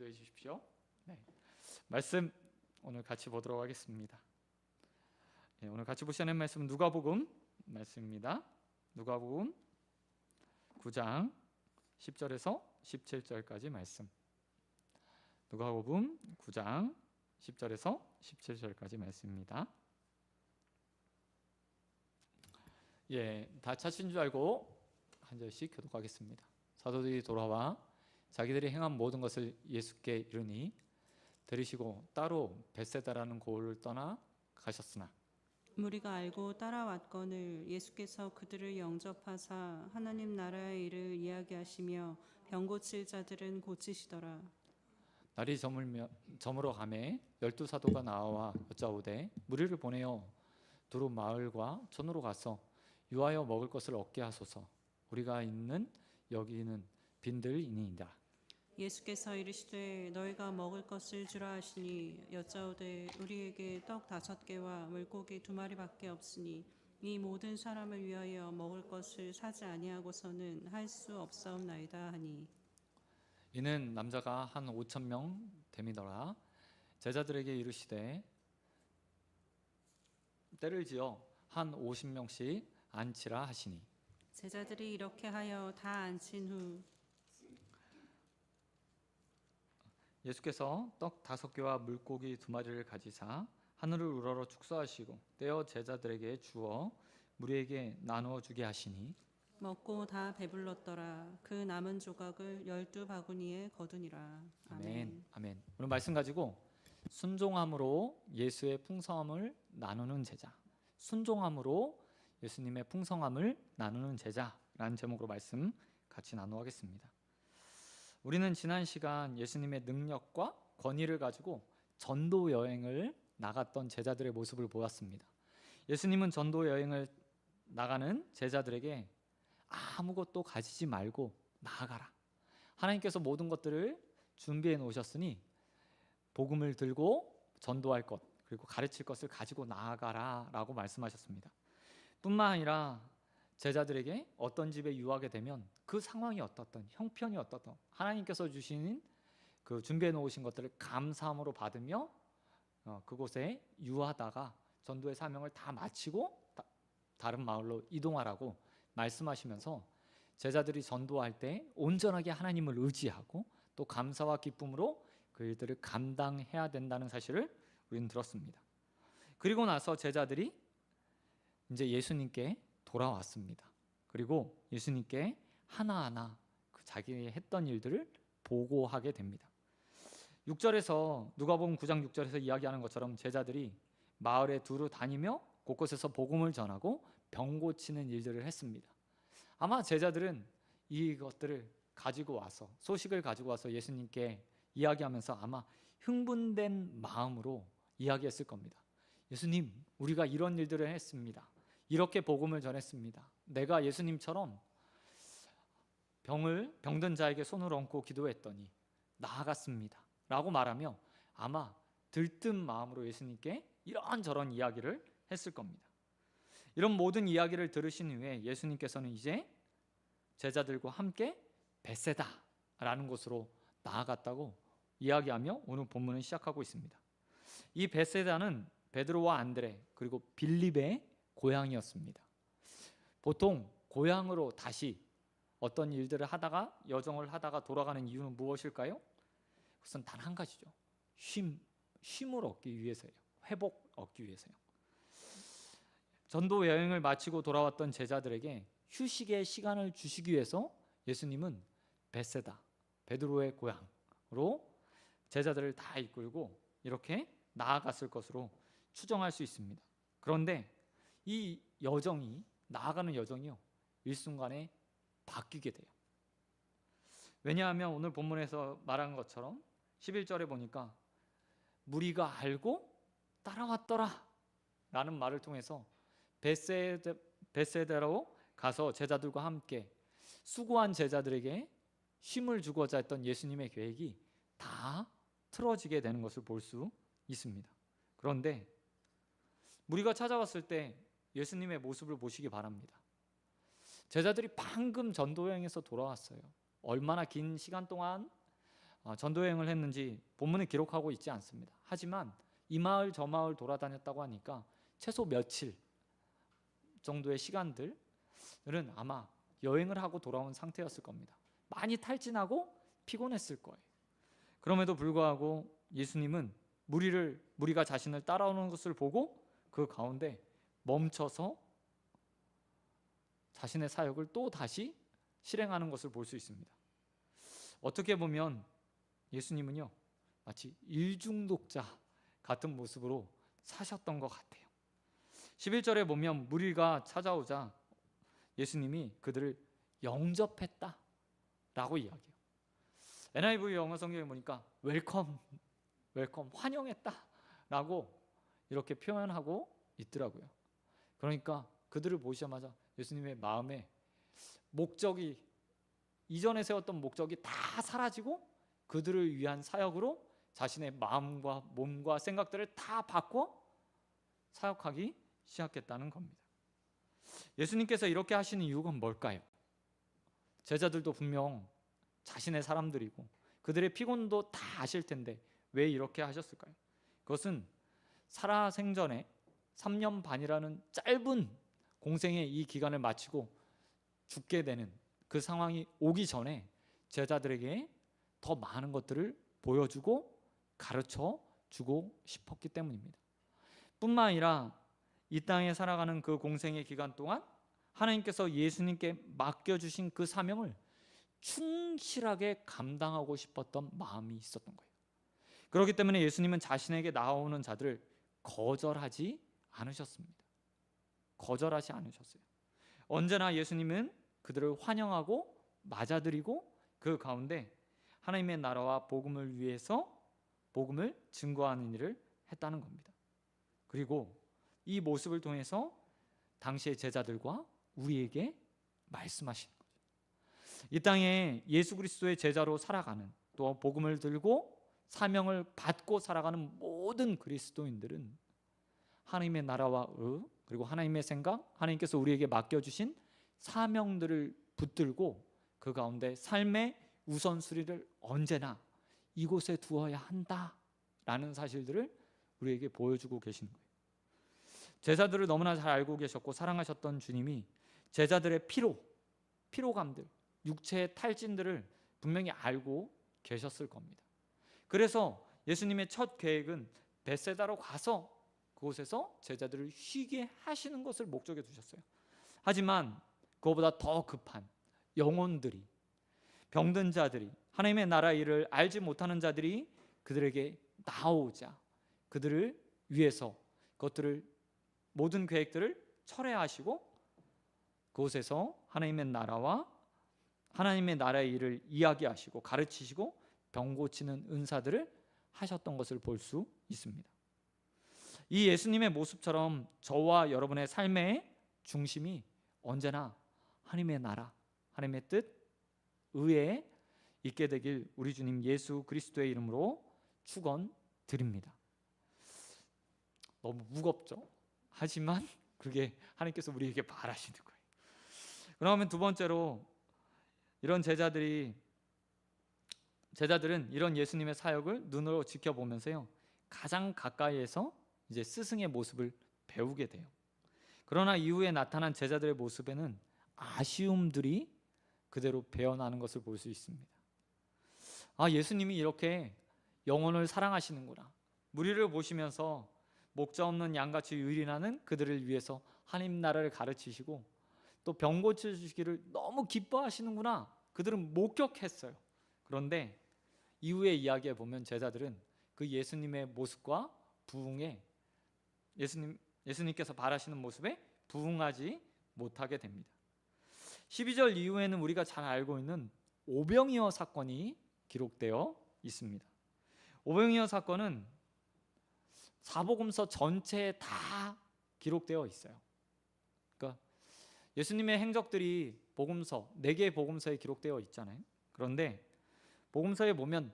기도해 주십시오. 네. 말씀 오늘 같이 보도록 하겠습니다. 네, 오늘 같이 보시는 말씀은 누가복음 말씀입니다. 누가복음 9장 10절에서 17절까지 말씀. 누가복음 9장 10절에서 17절까지 말씀입니다. 다 찾으신 줄 알고 한 절씩 교독하겠습니다. 사도들이 돌아와 자기들이 행한 모든 것을 예수께 이르니 들으시고 따로 벳세다라는 고을을 떠나 가셨으나 무리가 알고 따라왔거늘 예수께서 그들을 영접하사 하나님 나라의 일을 이야기하시며 병 고칠 자들은 고치시더라. 날이 저물어 가매 12사도가 나와 여짜오되 무리를 보내어 두루 마을과 촌으로 가서 유하여 먹을 것을 얻게 하소서. 우리가 있는 여기는 빈들이니이다. 예수께서 이르시되 너희가 먹을 것을 주라 하시니 여짜오되 우리에게 떡 5개와 물고기 2마리밖에 없으니 이 모든 사람을 위하여 먹을 것을 사지 아니하고서는 할 수 없사옵나이다 하니 이는 남자가 한 5,000명 됨이더라. 제자들에게 이르시되 때를 지어 한 50명씩 앉히라 하시니 제자들이 이렇게 하여 다 앉힌 후 예수께서 떡 5개와 물고기 2마리를 가지사 하늘을 우러러 축사하시고 떼어 제자들에게 주어 무리에게 나누어 주게 하시니 먹고 다 배불렀더라. 그 남은 조각을 12바구니에 거두니라. 아멘. 아멘. 오늘 말씀 가지고 순종함으로 예수의 풍성함을 나누는 제자. 순종함으로 예수님의 풍성함을 나누는 제자라는 제목으로 말씀 같이 나누겠습니다. 우리는 지난 시간 예수님의 능력과 권위를 가지고 전도 여행을 나갔던 제자들의 모습을 보았습니다. 예수님은 전도 여행을 나가는 제자들에게 아무것도 가지지 말고 나아가라. 하나님께서 모든 것들을 준비해 놓으셨으니 복음을 들고 전도할 것 그리고 가르칠 것을 가지고 나아가라 라고 말씀하셨습니다. 뿐만 아니라 제자들에게 어떤 집에 유하게 되면 그 상황이 어떻든 형편이 어떻든 하나님께서 주신 그 준비해 놓으신 것들을 감사함으로 받으며 그곳에 유하다가 전도의 사명을 다 마치고 다른 마을로 이동하라고 말씀하시면서 제자들이 전도할 때 온전하게 하나님을 의지하고 또 감사와 기쁨으로 그 일들을 감당해야 된다는 사실을 우리는 들었습니다. 그리고 나서 제자들이 이제 예수님께 돌아왔습니다. 그리고 예수님께 하나하나 그 자기 했던 일들을 보고하게 됩니다. 6절에서 누가복음 9장 6절에서 이야기하는 것처럼 제자들이 마을에 두루 다니며 곳곳에서 복음을 전하고 병 고치는 일들을 했습니다. 아마 제자들은 이것들을 가지고 와서 소식을 가지고 와서 예수님께 이야기하면서 아마 흥분된 마음으로 이야기했을 겁니다. 예수님, 우리가 이런 일들을 했습니다. 이렇게 복음을 전했습니다. 내가 예수님처럼 병든 자에게 손을 얹고 기도했더니 나아갔습니다 라고 말하며 아마 들뜬 마음으로 예수님께 이런저런 이야기를 했을 겁니다. 이런 모든 이야기를 들으신 후에 예수님께서는 이제 제자들과 함께 벳세다라는 곳으로 나아갔다고 이야기하며 오늘 본문을 시작하고 있습니다. 이 벳세다는 베드로와 안드레 그리고 빌립의 고향이었습니다. 보통 고향으로 다시 어떤 일들을 하다가 여정을 하다가 돌아가는 이유는 무엇일까요? 그것은 단 한 가지죠. 쉼을 얻기 위해서예요. 회복 얻기 위해서요. 전도 여행을 마치고 돌아왔던 제자들에게 휴식의 시간을 주시기 위해서 예수님은 벳세다, 베드로의 고향으로 제자들을 다 이끌고 이렇게 나아갔을 것으로 추정할 수 있습니다. 그런데 이 여정이 나아가는 여정이요 일순간에 바뀌게 돼요. 왜냐하면 오늘 본문에서 말한 것처럼 11절에 보니까 무리가 알고 따라왔더라 라는 말을 통해서 벳세다로 가서 제자들과 함께 수고한 제자들에게 쉼을 주고자 했던 예수님의 계획이 다 틀어지게 되는 것을 볼 수 있습니다. 그런데 무리가 찾아왔을 때 예수님의 모습을 보시기 바랍니다. 제자들이 방금 전도여행에서 돌아왔어요. 얼마나 긴 시간 동안 전도 여행을 했는지 본문에 기록하고 있지 않습니다. 하지만 이 마을 저 마을 돌아다녔다고 하니까 최소 며칠 정도의 시간들은 아마 여행을 하고 돌아온 상태였을 겁니다. 많이 탈진하고 피곤했을 거예요. 그럼에도 불구하고 예수님은 무리가 자신을 따라오는 것을 보고 그 가운데 멈춰서 자신의 사역을 또 다시 실행하는 것을 볼 수 있습니다. 어떻게 보면 예수님은요, 마치 일중독자 같은 모습으로 사셨던 것 같아요. 11절에 보면 무리가 찾아오자 예수님이 그들을 영접했다라고 이야기해요. NIV 영어 성경에 보니까 웰컴 환영했다라고 이렇게 표현하고 있더라고요. 그러니까 그들을 보시자마자 예수님의 마음에 이전에 세웠던 목적이 다 사라지고 그들을 위한 사역으로 자신의 마음과 몸과 생각들을 다 바꿔 사역하기 시작했다는 겁니다. 예수님께서 이렇게 하시는 이유가 뭘까요? 제자들도 분명 자신의 사람들이고 그들의 피곤도 다 아실 텐데 왜 이렇게 하셨을까요? 그것은 살아생전에 3년 반이라는 짧은 공생의 이 기간을 마치고 죽게 되는 그 상황이 오기 전에 제자들에게 더 많은 것들을 보여주고 가르쳐 주고 싶었기 때문입니다. 뿐만 아니라 이 땅에 살아가는 그 공생의 기간 동안 하나님께서 예수님께 맡겨주신 그 사명을 충실하게 감당하고 싶었던 마음이 있었던 거예요. 그렇기 때문에 예수님은 자신에게 나오는 자들을 거절하지 않으셨습니다. 거절하지 않으셨어요. 언제나 예수님은 그들을 환영하고 맞아들이고 그 가운데 하나님의 나라와 복음을 위해서 복음을 증거하는 일을 했다는 겁니다. 그리고 이 모습을 통해서 당시의 제자들과 우리에게 말씀하시는 거죠. 이 땅에 예수 그리스도의 제자로 살아가는, 또 복음을 들고 사명을 받고 살아가는 모든 그리스도인들은 하나님의 나라와 그리고 하나님의 생각, 하나님께서 우리에게 맡겨주신 사명들을 붙들고 그 가운데 삶의 우선순위를 언제나 이곳에 두어야 한다라는 사실들을 우리에게 보여주고 계시는 거예요. 제자들을 너무나 잘 알고 계셨고 사랑하셨던 주님이 제자들의 피로감들, 육체의 탈진들을 분명히 알고 계셨을 겁니다. 그래서 예수님의 첫 계획은 벳세다로 가서 그곳에서 제자들을 쉬게 하시는 것을 목적에 두셨어요. 하지만 그것보다 더 급한 영혼들이, 병든 자들이, 하나님의 나라 일을 알지 못하는 자들이 그들에게 나오자 그들을 위해서 그것들을 모든 계획들을 철회하시고 그곳에서 하나님의 나라와 하나님의 나라의 일을 이야기하시고 가르치시고 병 고치는 은사들을 하셨던 것을 볼 수 있습니다. 이 예수님의 모습처럼 저와 여러분의 삶의 중심이 언제나 하나님의 나라, 하나님의 뜻, 의에 있게 되길 우리 주님 예수 그리스도의 이름으로 축원드립니다. 너무 무겁죠? 하지만 그게 하나님께서 우리에게 바라시는 거예요. 그러면 두 번째로 이런 제자들은 이런 예수님의 사역을 눈으로 지켜보면서요 가장 가까이에서 이제 스승의 모습을 배우게 돼요. 그러나 이후에 나타난 제자들의 모습에는 아쉬움들이 그대로 배어나는 것을 볼 수 있습니다. 예수님이 이렇게 영혼을 사랑하시는구나. 무리를 보시면서 목자 없는 양같이 유린하는 그들을 위해서 하나님 나라를 가르치시고 또 병 고쳐주시기를 너무 기뻐하시는구나. 그들은 목격했어요. 그런데 이후의 이야기에 보면 제자들은 그 예수님의 모습과 부응에 예수님께서 바라시는 모습에 부응하지 못하게 됩니다. 12절 이후에는 우리가 잘 알고 있는 오병이어 사건이 기록되어 있습니다. 오병이어 사건은 사복음서 전체에 다 기록되어 있어요. 그러니까 예수님의 행적들이 복음서 4개의 복음서에 기록되어 있잖아요. 그런데 복음서에 보면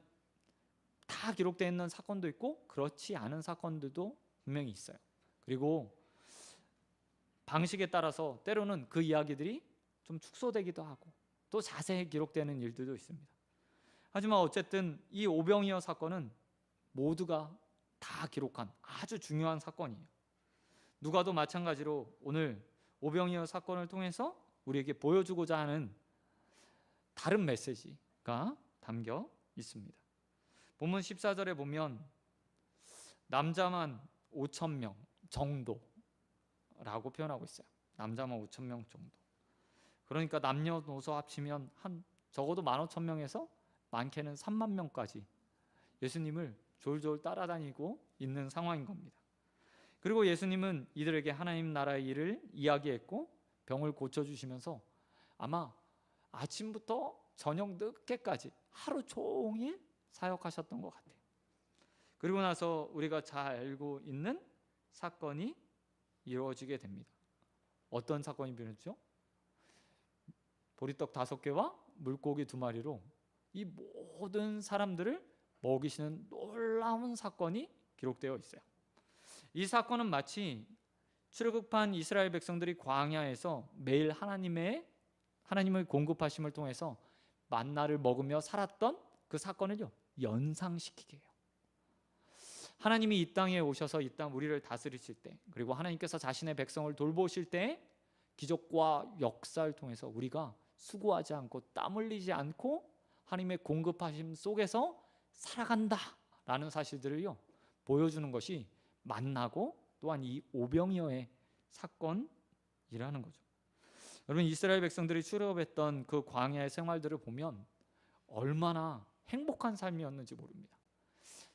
다 기록되어 있는 사건도 있고 그렇지 않은 사건들도 분명히 있어요. 그리고 방식에 따라서 때로는 그 이야기들이 좀 축소되기도 하고 또 자세히 기록되는 일들도 있습니다. 하지만 어쨌든 이 오병이어 사건은 모두가 다 기록한 아주 중요한 사건이에요. 누가도 마찬가지로 오늘 오병이어 사건을 통해서 우리에게 보여주고자 하는 다른 메시지가 담겨 있습니다. 본문 14절에 보면 남자만 5,000명 정도라고 표현하고 있어요. 남자만 5,000명 정도. 그러니까 남녀노소 합치면 한 적어도 15,000명에서 많게는 3만 명까지 예수님을 졸졸 따라다니고 있는 상황인 겁니다. 그리고 예수님은 이들에게 하나님 나라의 일을 이야기했고 병을 고쳐주시면서 아마 아침부터 저녁 늦게까지 하루 종일 사역하셨던 것 같아요. 그리고 나서 우리가 잘 알고 있는 사건이 이루어지게 됩니다. 어떤 사건이 벌어졌죠? 보리떡 5개와 물고기 2마리로 이 모든 사람들을 먹이시는 놀라운 사건이 기록되어 있어요. 이 사건은 마치 출애굽한 이스라엘 백성들이 광야에서 매일 하나님의 공급하심을 통해서 만나를 먹으며 살았던 그 사건을요 연상시키게 해요. 하나님이 이 땅에 오셔서 이 땅 우리를 다스리실 때, 그리고 하나님께서 자신의 백성을 돌보실 때 기적과 역사를 통해서 우리가 수고하지 않고 땀 흘리지 않고 하나님의 공급하심 속에서 살아간다라는 사실들을요 보여주는 것이 만나고 또한 이 오병이어의 사건이라는 거죠. 여러분, 이스라엘 백성들이 출애굽했던 그 광야의 생활들을 보면 얼마나 행복한 삶이었는지 모릅니다.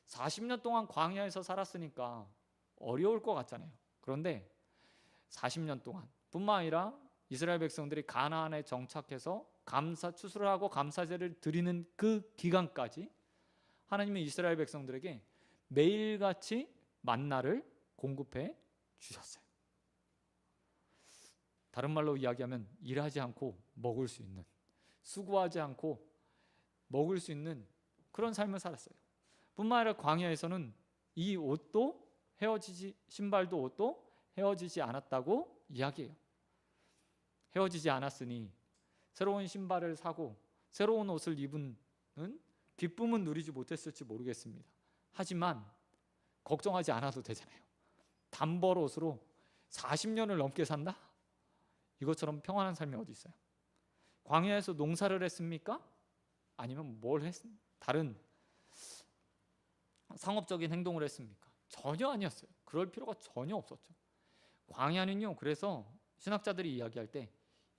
40년 동안 광야에서 살았으니까 어려울 것 같잖아요. 그런데 40년 동안 뿐만 아니라 이스라엘 백성들이 가나안에 정착해서 추수를 하고 감사제를 드리는 그 기간까지 하나님은 이스라엘 백성들에게 매일같이 만나를 공급해 주셨어요. 다른 말로 이야기하면 일하지 않고 먹을 수 있는, 수고하지 않고 먹을 수 있는 그런 삶을 살았어요. 뿐만 아니라 광야에서는 이 신발도 옷도 헤어지지 않았다고 이야기해요. 헤어지지 않았으니 새로운 신발을 사고 새로운 옷을 입은 기쁨은 누리지 못했을지 모르겠습니다. 하지만 걱정하지 않아도 되잖아요. 단벌 옷으로 40년을 넘게 산다? 이것처럼 평안한 삶이 어디 있어요? 광야에서 농사를 했습니까? 아니면 다른 상업적인 행동을 했습니까? 전혀 아니었어요. 그럴 필요가 전혀 없었죠. 광야는요, 그래서 신학자들이 이야기할 때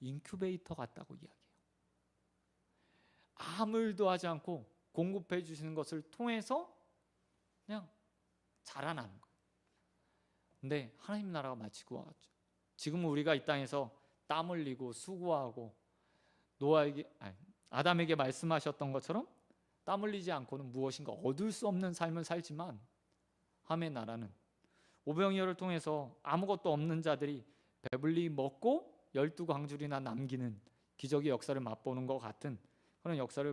인큐베이터 같다고 이야기해요. 아무 일도 하지 않고 공급해 주시는 것을 통해서 그냥 자라나는 거예요. 근데 하나님 나라가 마치 그와 같죠. 지금 우리가 이 땅에서 땀 흘리고 수고하고 아담에게 말씀하셨던 것처럼 땀 흘리지 않고는 무엇인가 얻을 수 없는 삶을 살지만 하나님의 나라는 오병이어를 통해서 아무것도 없는 자들이 배불리 먹고 12광줄이나 남기는 기적의 역사를 맛보는 것 같은 그런 역사를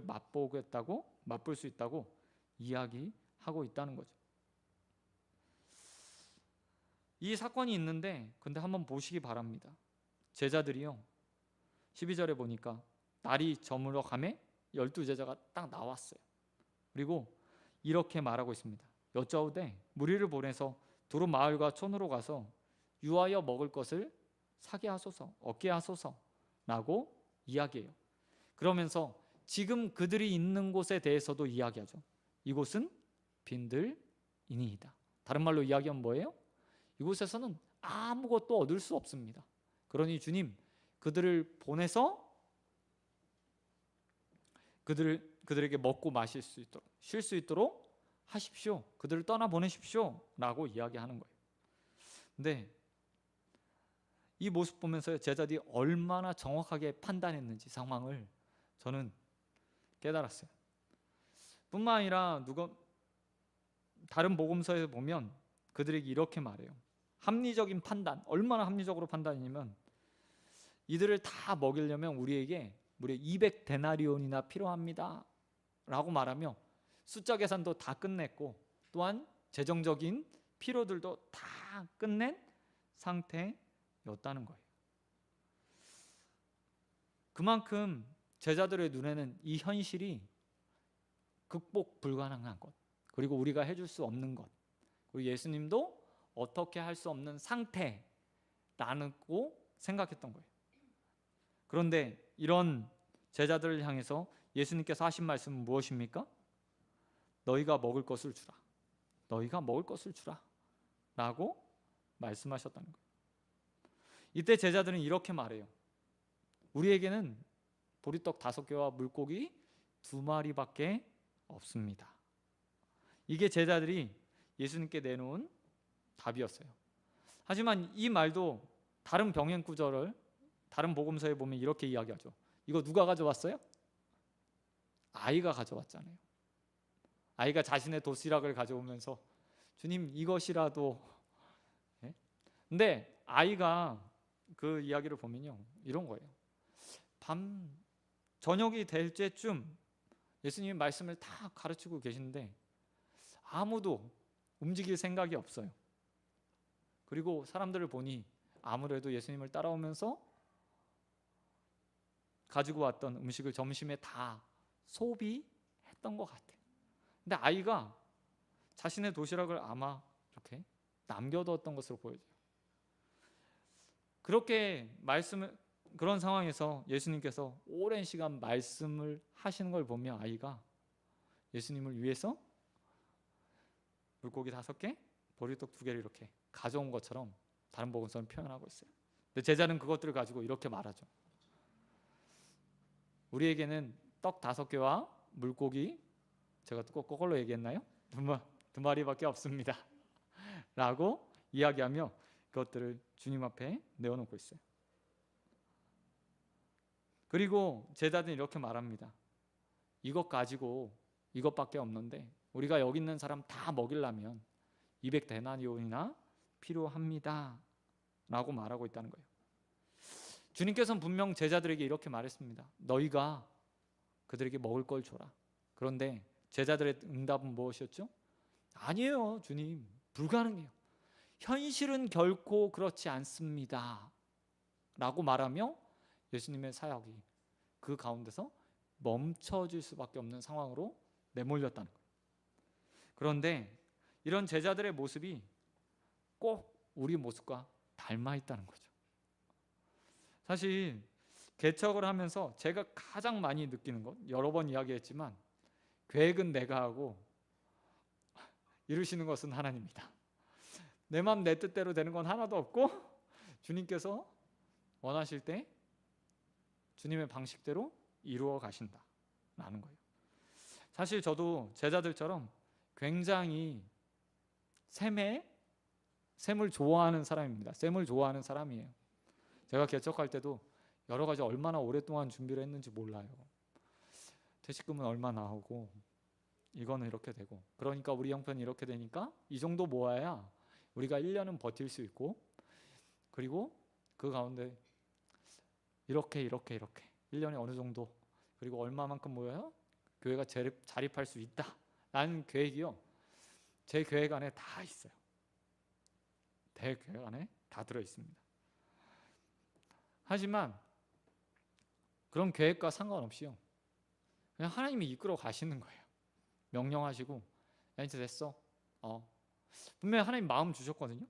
맛볼 수 있다고 이야기하고 있다는 거죠. 이 사건이 있는데 근데 한번 보시기 바랍니다. 제자들이요 12절에 보니까 날이 저물어 가매 12제자가 딱 나왔어요. 그리고 이렇게 말하고 있습니다. 여짜오되 무리를 보내서 두루 마을과 촌으로 가서 유하여 먹을 것을 사게 하소서, 얻게 하소서라고 이야기해요. 그러면서 지금 그들이 있는 곳에 대해서도 이야기하죠. 이곳은 빈들이니이다. 다른 말로 이야기하면 뭐예요? 이곳에서는 아무것도 얻을 수 없습니다. 그러니 주님, 그들을 보내서 그들에게 먹고 마실 수 있도록, 쉴 수 있도록 하십시오. 그들을 떠나 보내십시오 라고 이야기하는 거예요. 근데 이 모습 보면서 제자들이 얼마나 정확하게 판단했는지 상황을 저는 깨달았어요. 뿐만 아니라 다른 복음서에 보면 그들에게 이렇게 말해요. 합리적인 판단, 얼마나 합리적으로 판단이냐면 이들을 다 먹이려면 우리에게 무려 200데나리온이나 필요합니다 라고 말하며 숫자 계산도 다 끝냈고 또한 재정적인 필요들도 다 끝낸 상태였다는 거예요. 그만큼 제자들의 눈에는 이 현실이 극복 불가능한 것, 그리고 우리가 해줄 수 없는 것, 그리고 예수님도 어떻게 할 수 없는 상태라고 생각했던 거예요. 그런데 이런 제자들을 향해서 예수님께서 하신 말씀은 무엇입니까? 너희가 먹을 것을 주라. 너희가 먹을 것을 주라 라고 말씀하셨다는 거예요. 이때 제자들은 이렇게 말해요. 우리에게는 보리떡 5개와 물고기 2마리밖에 없습니다. 이게 제자들이 예수님께 내놓은 답이었어요. 하지만 이 말도 다른 병행 구절을 다른 복음서에 보면 이렇게 이야기하죠. 이거 누가 가져왔어요? 아이가 가져왔잖아요. 아이가 자신의 도시락을 가져오면서 주님 이것이라도. 네? 근데 아이가 그 이야기를 보면요, 이런 거예요. 밤 저녁이 될 때쯤 예수님이 말씀을 다 가르치고 계시는데 아무도 움직일 생각이 없어요. 그리고 사람들을 보니 아무래도 예수님을 따라오면서 가지고 왔던 음식을 점심에 다 소비했던 것 같아요. 근데 아이가 자신의 도시락을 아마 이렇게 남겨두었던 것으로 보여져요. 그렇게 그런 상황에서 예수님께서 오랜 시간 말씀을 하시는 걸 보며 아이가 예수님을 위해서 물고기 5개, 보리떡 2개를 이렇게 가져온 것처럼 다른 복음서는 표현하고 있어요. 근데 제자는 그것들을 가지고 이렇게 말하죠. 우리에게는 떡 5개와 물고기, 제가 또 거꾸로 얘기했나요? 2마리밖에 없습니다 라고 이야기하며 그것들을 주님 앞에 내어놓고 있어요. 그리고 제자들은 이렇게 말합니다. 이것 가지고 이것밖에 없는데 우리가 여기 있는 사람 다 먹이려면 200데나리온이나 필요합니다 라고 말하고 있다는 거예요. 주님께서는 분명 제자들에게 이렇게 말했습니다. 너희가 그들에게 먹을 걸 줘라. 그런데 제자들의 응답은 무엇이었죠? 아니에요 주님, 불가능해요. 현실은 결코 그렇지 않습니다 라고 말하며 예수님의 사역이 그 가운데서 멈춰질 수밖에 없는 상황으로 내몰렸다는 거예요. 그런데 이런 제자들의 모습이 꼭 우리 모습과 닮아 있다는 거죠. 사실 개척을 하면서 제가 가장 많이 느끼는 것, 여러 번 이야기했지만 계획은 내가 하고 이루시는 것은 하나님이다. 내 마음 내 뜻대로 되는 건 하나도 없고 주님께서 원하실 때 주님의 방식대로 이루어 가신다라는 거예요. 사실 저도 제자들처럼 굉장히 샘을 좋아하는 사람입니다. 샘을 좋아하는 사람이에요. 제가 개척할 때도 여러 가지 얼마나 오랫동안 준비를 했는지 몰라요. 퇴직금은 얼마 나오고 이거는 이렇게 되고, 그러니까 우리 형편이 이렇게 되니까 이 정도 모아야 우리가 1년은 버틸 수 있고, 그리고 그 가운데 이렇게 1년에 어느 정도, 그리고 얼마만큼 모여야 교회가 자립할 수 있다 라는 계획이요, 제 계획 안에 다 있어요. 대 계획 안에 다 들어 있습니다. 하지만 그런 계획과 상관없이요, 그냥 하나님이 이끌어 가시는 거예요. 명령하시고 야 이제 됐어. 분명히 하나님 마음 주셨거든요.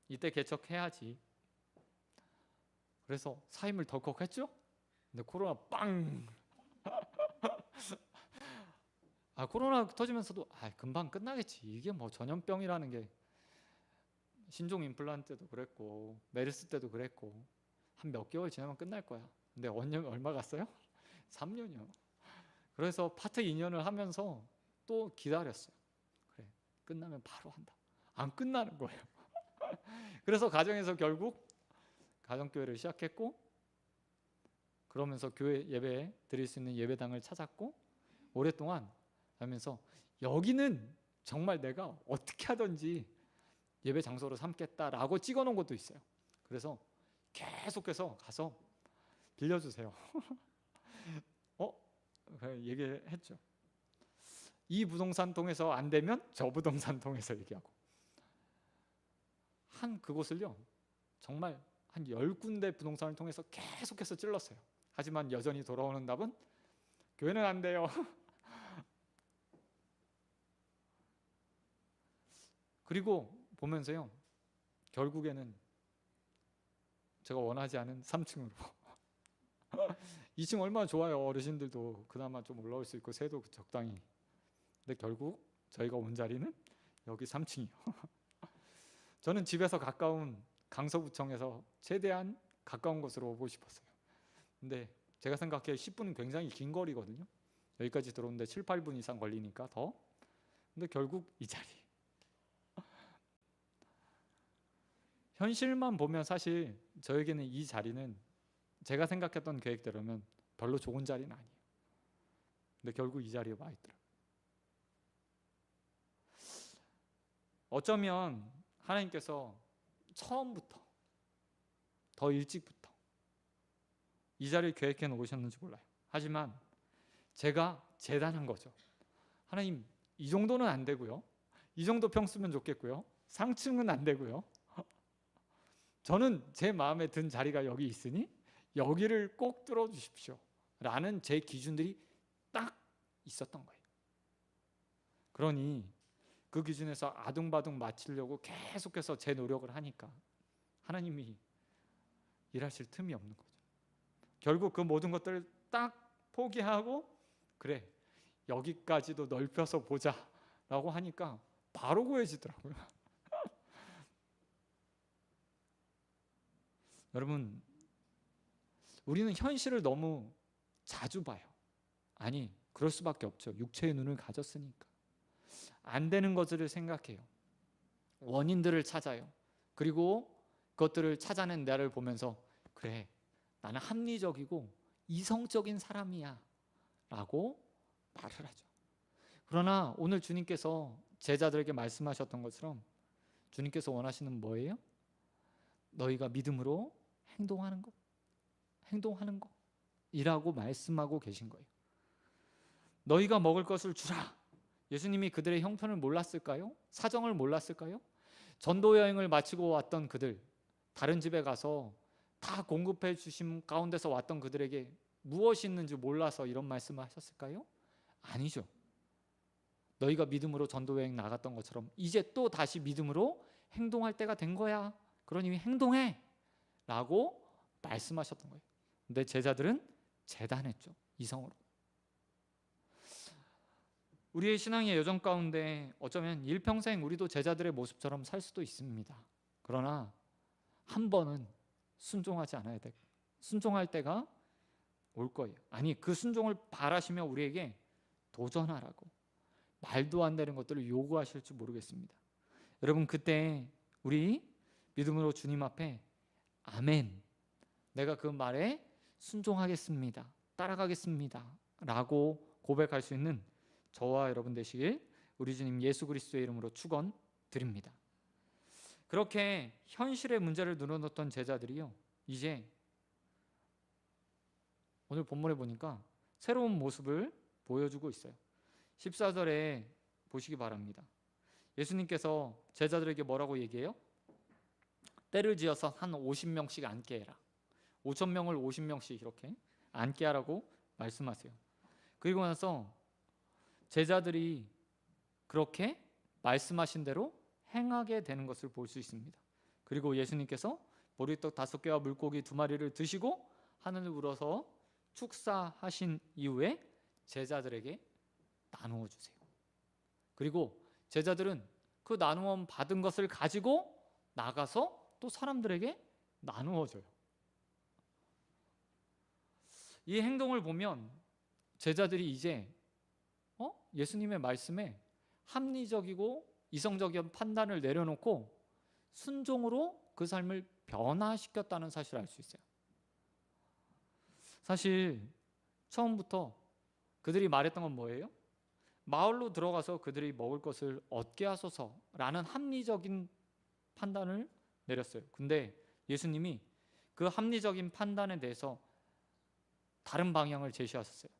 이때 개척해야지. 그래서 사임을 덜컥 했죠. 근데 코로나 빵. 코로나 터지면서도 금방 끝나겠지. 이게 뭐 전염병이라는 게 신종 임플란트 때도 그랬고 메르스 때도 그랬고 한 몇 개월 지나면 끝날 거야. 근데 원년 얼마 갔어요? 3년이요. 그래서 파트 2년을 하면서 또 기다렸어요. 그래, 끝나면 바로 한다. 안 끝나는 거예요. 그래서 가정에서 결국 가정교회를 시작했고, 그러면서 교회 예배 드릴 수 있는 예배당을 찾았고, 오랫동안 하면서 여기는 정말 내가 어떻게 하든지 예배 장소로 삼겠다라고 찍어놓은 것도 있어요. 그래서 계속해서 가서 빌려주세요. 얘기했죠. 이 부동산 통해서 안 되면 저 부동산 통해서 얘기하고, 한 그곳을요 정말 한 10군데 부동산을 통해서 계속해서 찔렀어요. 하지만 여전히 돌아오는 답은 교회는 안 돼요. 그리고 보면서요, 결국에는 제가 원하지 않은 3층으로 2층 얼마나 좋아요. 어르신들도 그나마 좀 올라올 수 있고 새도 적당히. 근데 결국 저희가 온 자리는 여기 3층이요. 저는 집에서 가까운 강서구청에서 최대한 가까운 곳으로 오고 싶었어요. 근데 제가 생각해 10분은 굉장히 긴 거리거든요. 여기까지 들어오는데 7, 8분 이상 걸리니까 더. 근데 결국 이 자리. 현실만 보면 사실 저에게는 이 자리는 제가 생각했던 계획대로면 별로 좋은 자리는 아니에요. 근데 결국 이 자리에 와 있더라고요. 어쩌면 하나님께서 처음부터 더 일찍부터 이 자리를 계획해 놓으셨는지 몰라요. 하지만 제가 재단한 거죠. 하나님, 이 정도는 안 되고요. 이 정도 평수면 좋겠고요. 상층은 안 되고요. 저는 제 마음에 든 자리가 여기 있으니 여기를 꼭 뚫어주십시오 라는 제 기준들이 딱 있었던 거예요. 그러니 그 기준에서 아둥바둥 맞추려고 계속해서 제 노력을 하니까 하나님이 일하실 틈이 없는 거죠. 결국 그 모든 것들을 딱 포기하고 그래, 여기까지도 넓혀서 보자 라고 하니까 바로 구해지더라고요. 여러분, 우리는 현실을 너무 자주 봐요. 아니, 그럴 수밖에 없죠. 육체의 눈을 가졌으니까. 안 되는 것들을 생각해요. 원인들을 찾아요. 그리고 그것들을 찾아낸 나를 보면서 그래, 나는 합리적이고 이성적인 사람이야 라고 말을 하죠. 그러나 오늘 주님께서 제자들에게 말씀하셨던 것처럼 주님께서 원하시는 뭐예요? 너희가 믿음으로 행동하는 것 이라고 말씀하고 계신 거예요. 너희가 먹을 것을 주라. 예수님이 그들의 형편을 몰랐을까요? 사정을 몰랐을까요? 전도 여행을 마치고 왔던 그들, 다른 집에 가서 다 공급해 주심 가운데서 왔던 그들에게 무엇이 있는지 몰라서 이런 말씀을 하셨을까요? 아니죠. 너희가 믿음으로 전도 여행 나갔던 것처럼 이제 또 다시 믿음으로 행동할 때가 된 거야. 그러니 행동해 라고 말씀하셨던 거예요. 근데 제자들은 재단했죠. 이성으로. 우리의 신앙의 여정 가운데 어쩌면 일평생 우리도 제자들의 모습처럼 살 수도 있습니다. 그러나 한 번은 순종하지 않아야 돼. 순종할 때가 올 거예요. 아니, 그 순종을 바라시며 우리에게 도전하라고 말도 안 되는 것들을 요구하실지 모르겠습니다. 여러분, 그때 우리 믿음으로 주님 앞에 아멘, 내가 그 말에 순종하겠습니다, 따라가겠습니다 라고 고백할 수 있는 저와 여러분 되시길 우리 주님 예수 그리스도의 이름으로 축원드립니다. 그렇게 현실의 문제를 늘어놓던 제자들이요, 이제 오늘 본문에 보니까 새로운 모습을 보여주고 있어요. 14절에 보시기 바랍니다. 예수님께서 제자들에게 뭐라고 얘기해요? 때를 지어서 한 50명씩 앉게 해라. 5,000명을 50명씩 이렇게 앉게 하라고 말씀하세요. 그리고 나서 제자들이 그렇게 말씀하신 대로 행하게 되는 것을 볼 수 있습니다. 그리고 예수님께서 보리떡 5개와 물고기 2마리를 드시고 하늘을 우러서 축사하신 이후에 제자들에게 나누어 주세요. 그리고 제자들은 그 나누어 받은 것을 가지고 나가서 또 사람들에게 나누어 줘요. 이 행동을 보면 제자들이 이제 예수님의 말씀에 합리적이고 이성적인 판단을 내려놓고 순종으로 그 삶을 변화시켰다는 사실을 알 수 있어요. 사실 처음부터 그들이 말했던 건 뭐예요? 마을로 들어가서 그들이 먹을 것을 얻게 하소서라는 합리적인 판단을 내렸어요. 근데 예수님이 그 합리적인 판단에 대해서 다른 방향을 제시하셨어요.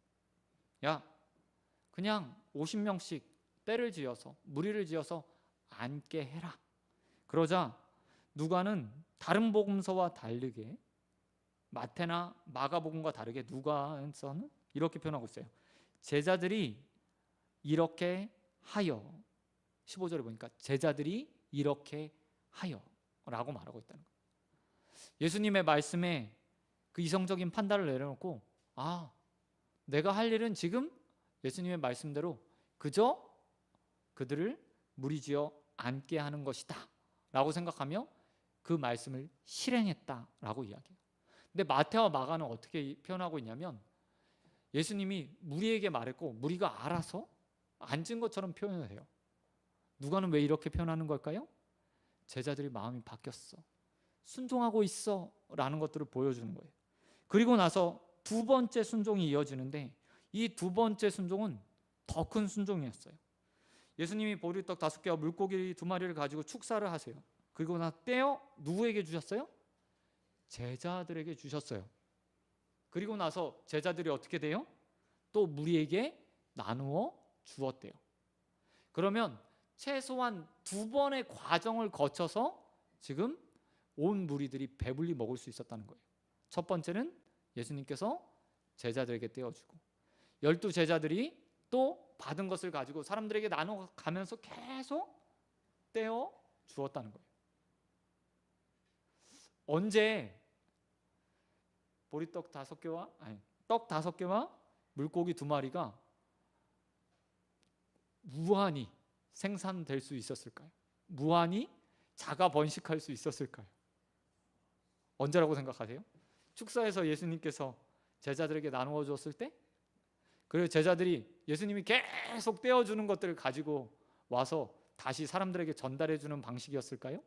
야, 그냥 50명씩 때를 지어서 무리를 지어서 앉게 해라. 그러자 누가는 다른 복음서와 다르게, 마태나 마가복음과 다르게 누가에서는 이렇게 표현하고 있어요. 제자들이 이렇게 하여, 15절에 보니까 제자들이 이렇게 하여 라고 말하고 있다는 거예요. 예수님의 말씀에 그 이성적인 판단을 내려놓고 내가 할 일은 지금 예수님의 말씀대로 그저 그들을 무리지어 앉게 하는 것이다 라고 생각하며 그 말씀을 실행했다라고 이야기해요. 근데 마태와 마가는 어떻게 표현하고 있냐면 예수님이 무리에게 말했고 무리가 알아서 앉은 것처럼 표현을 해요. 누가는 왜 이렇게 표현하는 걸까요? 제자들이 마음이 바뀌었어, 순종하고 있어 라는 것들을 보여주는 거예요. 그리고 나서 두 번째 순종이 이어지는데 이 두 번째 순종은 더 큰 순종이었어요. 예수님이 보리떡 5개와 물고기 2마리를 가지고 축사를 하세요. 그리고 나 떼어 누구에게 주셨어요? 제자들에게 주셨어요. 그리고 나서 제자들이 어떻게 돼요? 또 무리에게 나누어 주었대요. 그러면 최소한 2번의 과정을 거쳐서 지금 온 무리들이 배불리 먹을 수 있었다는 거예요. 첫 번째는 예수님께서 제자들에게 떼어주고 12 제자들이 또 받은 것을 가지고 사람들에게 나눠가면서 계속 떼어 주었다는 거예요. 언제 보리떡 5개와 떡 5개와 물고기 2마리가 무한히 생산될 수 있었을까요? 무한히 자가 번식할 수 있었을까요? 언제라고 생각하세요? 축사에서 예수님께서 제자들에게 나누어 줬을 때, 그리고 제자들이 예수님이 계속 떼어주는 것들을 가지고 와서 다시 사람들에게 전달해 주는 방식이었을까요?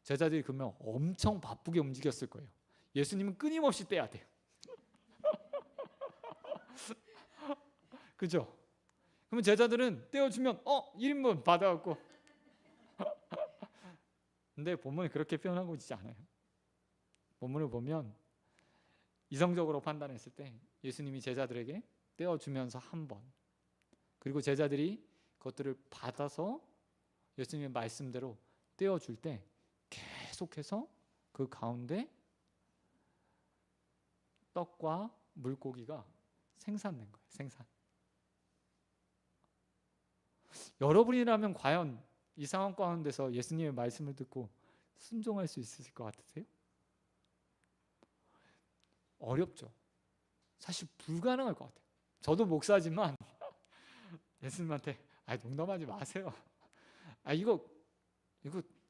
제자들이 그러면 엄청 바쁘게 움직였을 거예요. 예수님은 끊임없이 떼야 돼요. 그죠? 그러면 제자들은 떼어주면 1인분 받아갖고 근데 본문이 그렇게 표현하고 있지 않아요. 본문을 보면 이성적으로 판단했을 때 예수님이 제자들에게 떼어주면서 한 번, 그리고 제자들이 그것들을 받아서 예수님의 말씀대로 떼어줄 때 계속해서 그 가운데 떡과 물고기가 생산된 거예요. 생산. 여러분이라면 과연 이 상황 가운데서 예수님의 말씀을 듣고 순종할 수 있으실 것 같으세요? 어렵죠. 사실 불가능할 것 같아요. 저도 목사지만 예수님한테 농담하지 마세요. 이거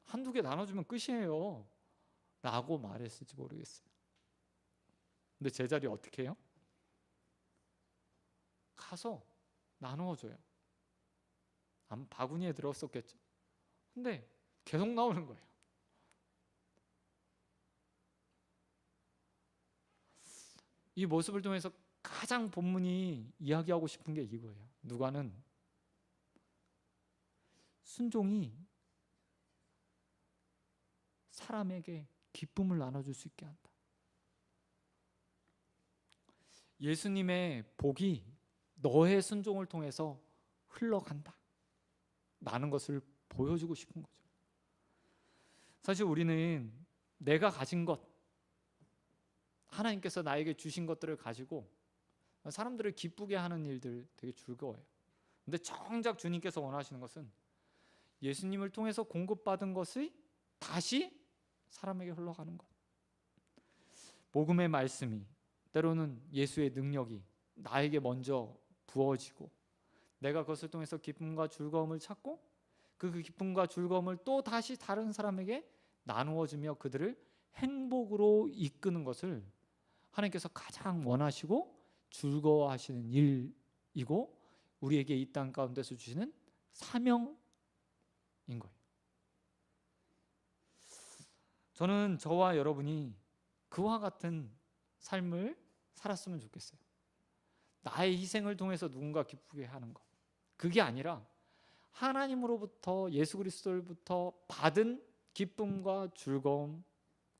한두 개 나눠주면 끝이에요 라고 말했을지 모르겠어요. 근데 제자들이 어떻게 해요? 가서 나누어줘요. 아마 바구니에 들었었겠죠. 근데 계속 나오는 거예요. 이 모습을 통해서 가장 본문이 이야기하고 싶은 게 이거예요. 누가는 순종이 사람에게 기쁨을 나눠줄 수 있게 한다. 예수님의 복이 너의 순종을 통해서 흘러간다 라는 것을 보여주고 싶은 거죠. 사실 우리는 내가 가진 것, 하나님께서 나에게 주신 것들을 가지고 사람들을 기쁘게 하는 일들 되게 즐거워요. 근데 정작 주님께서 원하시는 것은 예수님을 통해서 공급받은 것이 다시 사람에게 흘러가는 것. 복음의 말씀이, 때로는 예수의 능력이 나에게 먼저 부어지고 내가 그것을 통해서 기쁨과 즐거움을 찾고 그 기쁨과 즐거움을 또 다시 다른 사람에게 나누어주며 그들을 행복으로 이끄는 것을 하나님께서 가장 원하시고 즐거워하시는 일이고 우리에게 이 땅 가운데서 주시는 사명인 거예요. 저는 저와 여러분이 그와 같은 삶을 살았으면 좋겠어요. 나의 희생을 통해서 누군가 기쁘게 하는 것. 그게 아니라 하나님으로부터, 예수 그리스도로부터 받은 기쁨과 즐거움,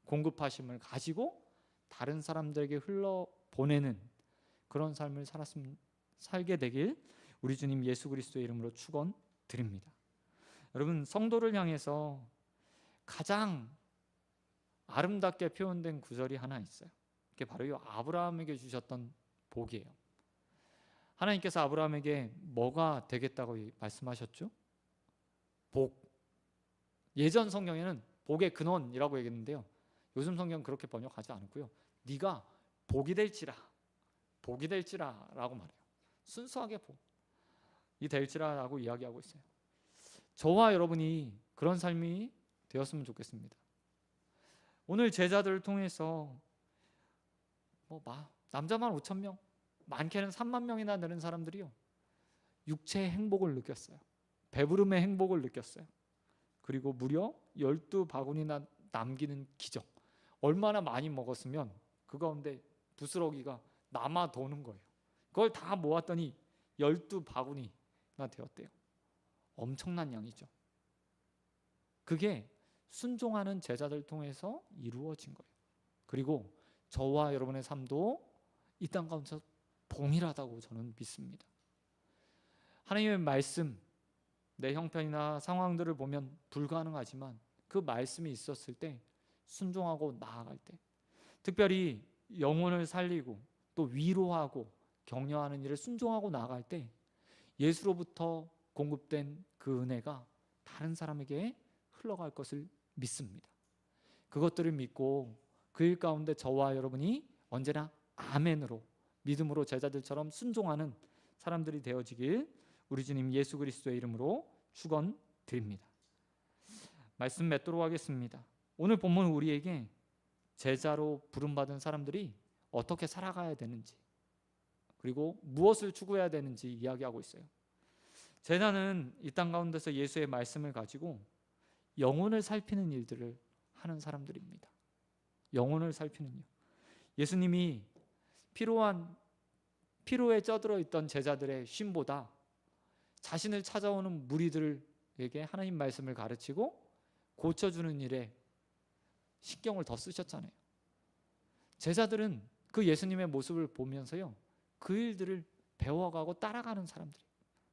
공급하심을 가지고 다른 사람들에게 흘러보내는 그런 삶을 살게 되길 우리 주님 예수 그리스도의 이름으로 축원드립니다. 여러분, 성도를 향해서 가장 아름답게 표현된 구절이 하나 있어요. 그게 바로 이 아브라함에게 주셨던 복이에요. 하나님께서 아브라함에게 뭐가 되겠다고 말씀하셨죠? 복. 예전 성경에는 복의 근원이라고 얘기했는데요, 요즘 성경은 그렇게 번역하지 않고요, 네가 복이 될지라, 복이 될지라라고 말해요. 순수하게 복이 될지라라고 이야기하고 있어요. 저와 여러분이 그런 삶이 되었으면 좋겠습니다. 오늘 제자들을 통해서 남자만 5,000명, 많게는 3만 명이나 되는 사람들이요, 육체의 행복을 느꼈어요. 배부름의 행복을 느꼈어요. 그리고 무려 12바구니나 남기는 기적. 얼마나 많이 먹었으면 그 가운데 부스러기가 남아 도는 거예요. 그걸 다 모았더니 12바구니나 되었대요. 엄청난 양이죠. 그게 순종하는 제자들 통해서 이루어진 거예요. 그리고 저와 여러분의 삶도 이 땅 가운데서 동일하다고 저는 믿습니다. 하나님의 말씀, 내 형편이나 상황들을 보면 불가능하지만 그 말씀이 있었을 때, 순종하고 나아갈 때, 특별히 영혼을 살리고 또 위로하고 격려하는 일을 순종하고 나아갈 때 예수로부터 공급된 그 은혜가 다른 사람에게 흘러갈 것을 믿습니다. 그것들을 믿고 그 일 가운데 저와 여러분이 언제나 아멘으로, 믿음으로 제자들처럼 순종하는 사람들이 되어지길 우리 주님 예수 그리스도의 이름으로 축원드립니다. 말씀 맺도록 하겠습니다. 오늘 본문 우리에게 제자로 부름받은 사람들이 어떻게 살아가야 되는지, 그리고 무엇을 추구해야 되는지 이야기하고 있어요. 제자는 이 땅 가운데서 예수의 말씀을 가지고 영혼을 살피는 일들을 하는 사람들입니다. 영혼을 살피는 일. 예수님이 피로에 쪄들어 있던 제자들의 쉼보다 자신을 찾아오는 무리들에게 하나님 말씀을 가르치고 고쳐주는 일에 신경을 더 쓰셨잖아요. 제자들은 그 예수님의 모습을 보면서요, 그 일들을 배워가고 따라가는 사람들이에요.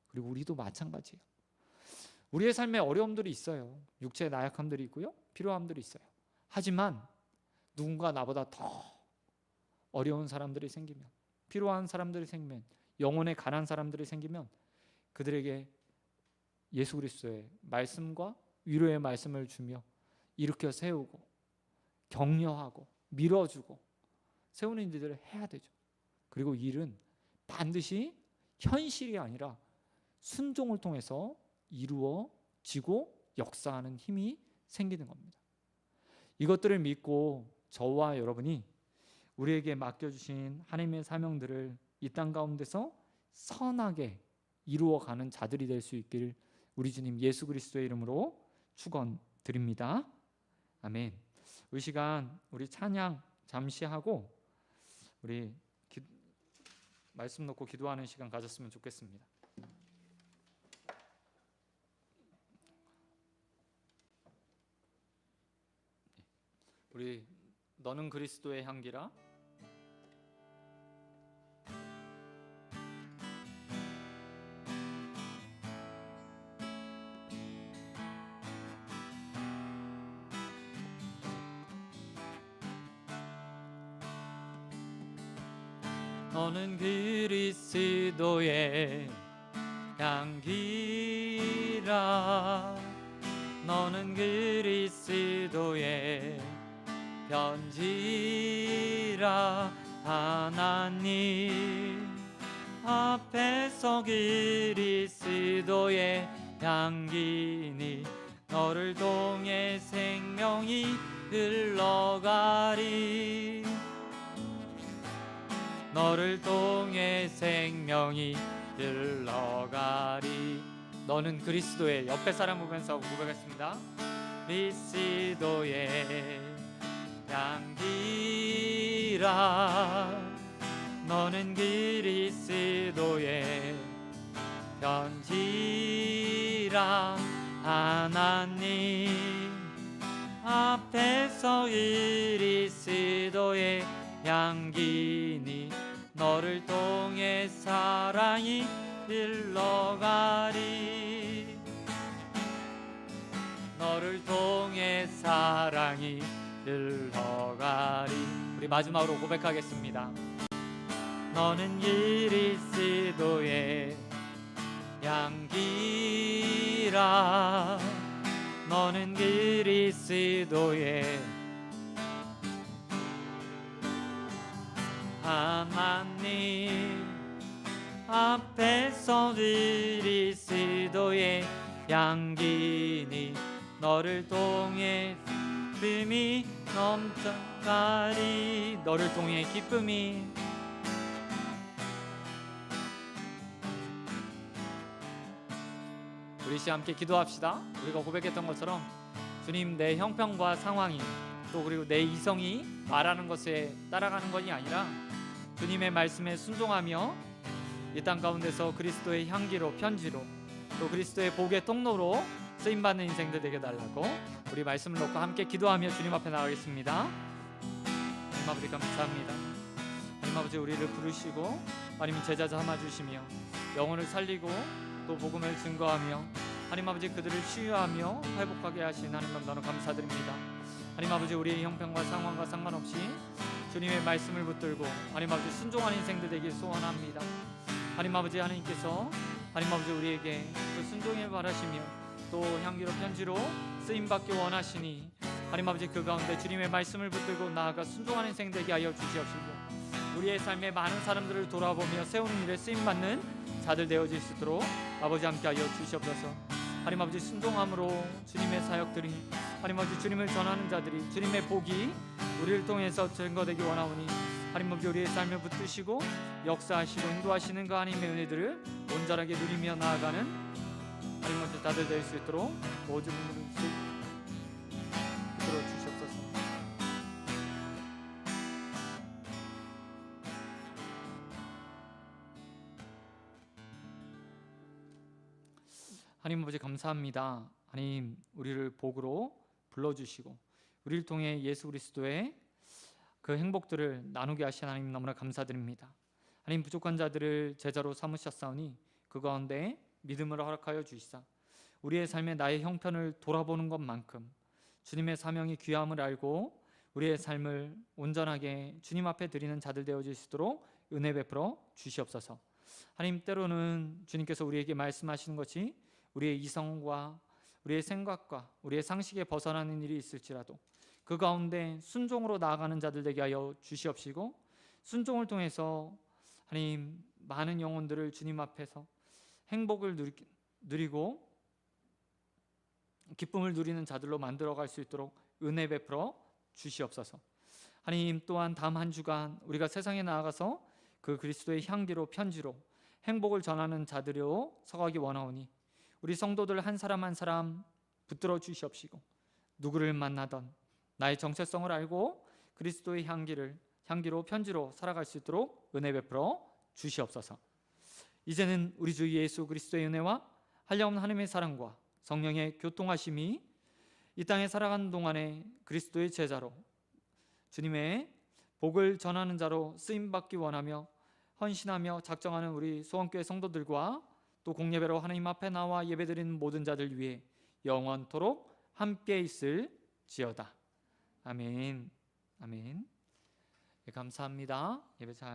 그리고 우리도 마찬가지예요. 우리의 삶에 어려움들이 있어요. 육체의 나약함들이 있고요, 필요함들이 있어요. 하지만 누군가 나보다 더 어려운 사람들이 생기면, 필요한 사람들이 생기면, 영혼에 가난한 사람들이 생기면 그들에게 예수 그리스도의 말씀과 위로의 말씀을 주며 일으켜 세우고 격려하고 밀어주고 세우는 일들을 해야 되죠. 그리고 이 일은 반드시 현실이 아니라 순종을 통해서 이루어지고 역사하는 힘이 생기는 겁니다. 이것들을 믿고 저와 여러분이 우리에게 맡겨주신 하나님의 사명들을 이 땅 가운데서 선하게 이루어가는 자들이 될 수 있기를 우리 주님 예수 그리스도의 이름으로 축원드립니다. 아멘. 이 시간 우리 찬양 잠시 하고 우리 말씀 놓고 기도하는 시간 가졌으면 좋겠습니다. 우리 너는 그리스도의 향기라. 너는 그리스도의 향기라. 너는 그리스도의 편지라. 하나님 앞에서 그리스도의 향기니 너를 통해 생명이 흘러가리. 너를 통해 생명이 흘러가리. 너는 그리스도의, 옆에 사람 보면서 고백했습니다. 그리스도의 향기라. 너는 그리스도의 편지라. 하나님 앞에서 그리스도의 향기니 너를 통해 사랑이 흘러가리. 너를 통해 사랑이 흘러가리. 우리 마지막으로 고백하겠습니다. 너는 그리스도의 향기라. 너는 그리스도의 하나님 앞에서 그리스도의 향기니 너를 통해 기쁨이 넘쳐가리. 너를 통해 기쁨이. 우리 시간 함께 기도합시다. 우리가 고백했던 것처럼 주님, 내 형편과 상황이 또 그리고 내 이성이 말하는 것에 따라가는 것이 아니라 주님의 말씀에 순종하며 이 땅 가운데서 그리스도의 향기로, 편지로, 또 그리스도의 복의 통로로 쓰임받는 인생들 되게 달라고 우리 말씀을 놓고 함께 기도하며 주님 앞에 나가겠습니다. 하나님 아버지 감사합니다. 하나님 아버지, 우리를 부르시고 하나님 제자 삼아주시며 영혼을 살리고 또 복음을 증거하며 하나님 아버지 그들을 치유하며 회복하게 하신 하나님 너무 감사드립니다. 하나님 아버지, 우리의 형편과 상황과 상관없이 주님의 말씀을 붙들고 하나님 아버지 순종하는 인생들 되길 소원합니다. 하나님 아버지, 하나님께서 하나님 아버지 우리에게 그 순종을 바라시며 또 향기로 편지로 쓰임받기 원하시니 하나님 아버지 그 가운데 주님의 말씀을 붙들고 나아가 순종하는 인생 되게 하여 주시옵시고 우리의 삶에 많은 사람들을 돌아보며 세우는 일에 쓰임받는 자들 되어질 수 있도록 아버지 함께하여 주시옵소서. 하나님 아버지, 순종함으로 주님의 사역들이 하나님 아버지 주님을 전하는 자들이 주님의 복이 우리를 통해서 증거되기 원하오니 하나님 아버지 우리의 삶을 붙드시고 역사하시고 인도하시는 그 하나님의 은혜들을 온전하게 누리며 나아가는 하나님 아버지 다들 될 수 있도록 모든 분들을 붙들어 주시옵소서. 하나님 아버지 감사합니다. 하나님, 우리를 복으로 불러주시고 우리를 통해 예수 그리스도의 그 행복들을 나누게 하신 하나님 너무나 감사드립니다. 하나님, 부족한 자들을 제자로 삼으셨사오니 그 가운데 믿음을 허락하여 주시사 우리의 삶에 나의 형편을 돌아보는 것만큼 주님의 사명이 귀함을 알고 우리의 삶을 온전하게 주님 앞에 드리는 자들 되어질 수 있도록 은혜 베풀어 주시옵소서. 하나님, 때로는 주님께서 우리에게 말씀하시는 것이 우리의 이성과 우리의 생각과 우리의 상식에 벗어나는 일이 있을지라도 그 가운데 순종으로 나아가는 자들 되게 하여 주시옵시고 순종을 통해서 하나님 많은 영혼들을 주님 앞에서 행복을 누리고 기쁨을 누리는 자들로 만들어갈 수 있도록 은혜 베풀어 주시옵소서. 하나님, 또한 다음 한 주간 우리가 세상에 나아가서 그 그리스도의 향기로 편지로 행복을 전하는 자들로 서가기 원하오니 우리 성도들 한 사람 한 사람 붙들어 주시옵시고 누구를 만나던 나의 정체성을 알고 그리스도의 향기로 편지로 살아갈 수 있도록 은혜 베풀어 주시옵소서. 이제는 우리 주 예수 그리스도의 은혜와 한량없는 하나님의 사랑과 성령의 교통하심이 이 땅에 살아가는 동안에 그리스도의 제자로 주님의 복을 전하는 자로 쓰임받기 원하며 헌신하며 작정하는 우리 소원교회 성도들과 또 공예배로 하나님 앞에 나와 예배드리는 모든 자들 위해 영원토록 함께 있을지어다. 아멘. 아멘. 네, 감사합니다. 예배 잘